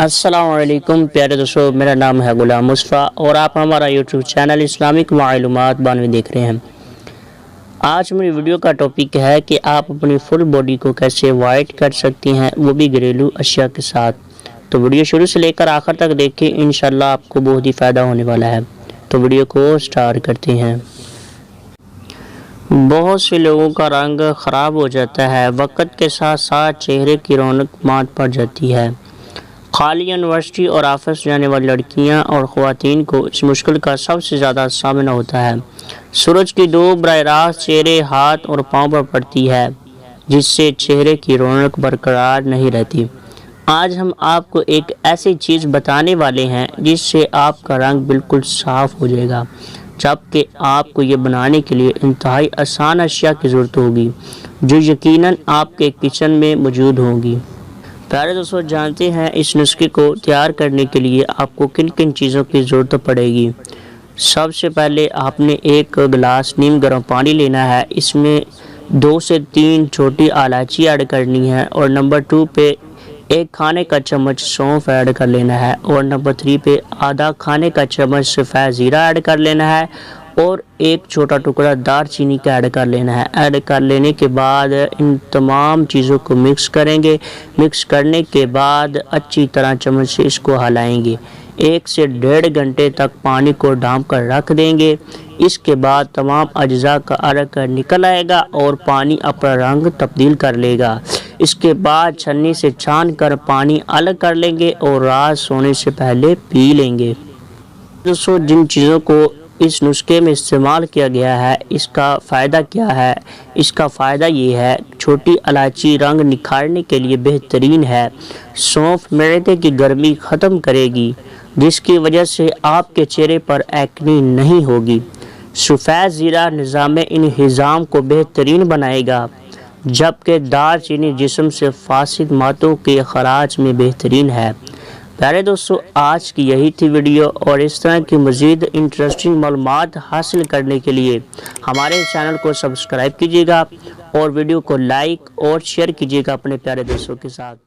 अस्सलामुअलैकुम प्यारे दोस्तों, मेरा नाम है गुलाम मुस्तफ़ा और आप हमारा यूट्यूब चैनल इस्लामिक मालूमात 92 देख रहे हैं। आज मेरी वीडियो का टॉपिक है कि आप अपनी फुल बॉडी को कैसे वाइट कर सकती हैं, वो भी घरेलू अशिया के साथ। तो वीडियो शुरू से लेकर आखिर तक देखें, इंशाल्लाह आपको बहुत ही फ़ायदा होने वाला है। तो वीडियो को स्टार्ट करते हैं। बहुत से लोगों का रंग ख़राब हो जाता है, वक्त के साथ साथ चेहरे की रौनक माट पड़ जाती है। खाली यूनिवर्सिटी और ऑफिस जाने वाली लड़कियां और ख़वातीन को इस मुश्किल का सबसे ज़्यादा सामना होता है। सूरज की धूप बराह रास्त चेहरे, हाथ और पाँव पर पड़ती है, जिससे चेहरे की रौनक बरकरार नहीं रहती। आज हम आपको एक ऐसी चीज़ बताने वाले हैं जिससे आपका रंग बिल्कुल साफ़ हो जाएगा, जबकि आपको ये बनाने के लिए इंतहाई आसान अशिया की ज़रूरत होगी, जो यकीनन आपके किचन में मौजूद होंगी। प्यारे दोस्तों, जानते हैं इस नुस्खे को तैयार करने के लिए आपको किन किन चीज़ों की ज़रूरत पड़ेगी। सबसे पहले आपने एक गिलास नीम गर्म पानी लेना है। इसमें 2 से 3 छोटी इलायची ऐड करनी है और नंबर 2 पे 1 खाने का चम्मच सौंफ ऐड कर लेना है और नंबर 3 पे आधा खाने का चम्मच सफ़ेद ज़ीरा ऐड कर लेना है और एक छोटा टुकड़ा दालचीनी का ऐड कर लेना है। ऐड कर लेने के बाद इन तमाम चीज़ों को मिक्स करेंगे। मिक्स करने के बाद अच्छी तरह चम्मच से इसको हिलाएंगे। 1 से 1.5 घंटे तक पानी को ढाँप कर रख देंगे। इसके बाद तमाम अज्जा का अर्क निकल आएगा और पानी अपना रंग तब्दील कर लेगा। इसके बाद छन्नी से छान कर पानी अलग कर लेंगे और रात सोने से पहले पी लेंगे। दोस्तों, जिन चीज़ों को इस नुस्खे में इस्तेमाल किया गया है, इसका फ़ायदा क्या है? इसका फ़ायदा ये है, छोटी इलायची रंग निखारने के लिए बेहतरीन है। सौंफ मैदे की गर्मी ख़त्म करेगी, जिसकी वजह से आपके चेहरे पर एक्ने नहीं होगी। सफ़ेद ज़ीरा निज़ाम इंहिज़ाम को बेहतरीन बनाएगा, जबकि दालचीनी जिस्म से फासिद मादों के खराज में बेहतरीन है। प्यारे दोस्तों, आज की यही थी वीडियो और इस तरह की मज़ीद इंटरेस्टिंग मालूमात हासिल करने के लिए हमारे चैनल को सब्सक्राइब कीजिएगा और वीडियो को लाइक और शेयर कीजिएगा अपने प्यारे दोस्तों के साथ।